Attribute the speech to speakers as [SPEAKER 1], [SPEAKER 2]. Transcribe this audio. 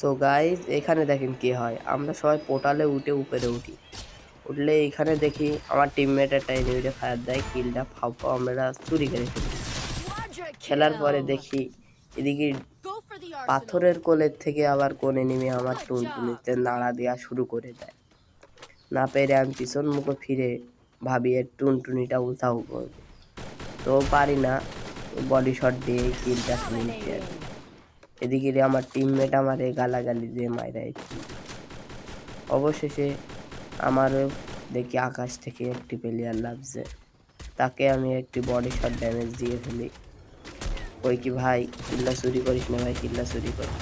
[SPEAKER 1] So guys এখানে দেখেন কি হয়, আমরা সবাই পোর্টালে উঠে উপরে উঠি। উঠলে এখানে দেখি আমার টিমমেট একটা এনিমিতে ফায়ার দেয়, কিলটা ফাও আমরা চুরি করে ফেলি। খেলার পরে দেখি এদিকে পাথরের কোলের থেকে আবার কোন এনিমি আমার টুনটুনিতে নাড়া দেওয়া শুরু করে দেয়। না পেরে আমি পিছন মুখে ফিরে ভাবি এর টুনটুনিটা উধাও করবো, তো পারি না, বডি শট দিয়ে কিলটা ফেলে নিতে আর কি। এদিকে আমার টিমমেট আমারে গালাগালি দিয়ে মাইরা। অবশেষে আমারও দেখি আকাশ থেকে একটি প্লেয়ার নামছে, তাকে আমি একটি বডি শট ড্যামেজ দিয়ে ফেলি। কই কি ভাই, কিল্লা চুরি করিস না ভাই, কিল্লা চুরি করিস।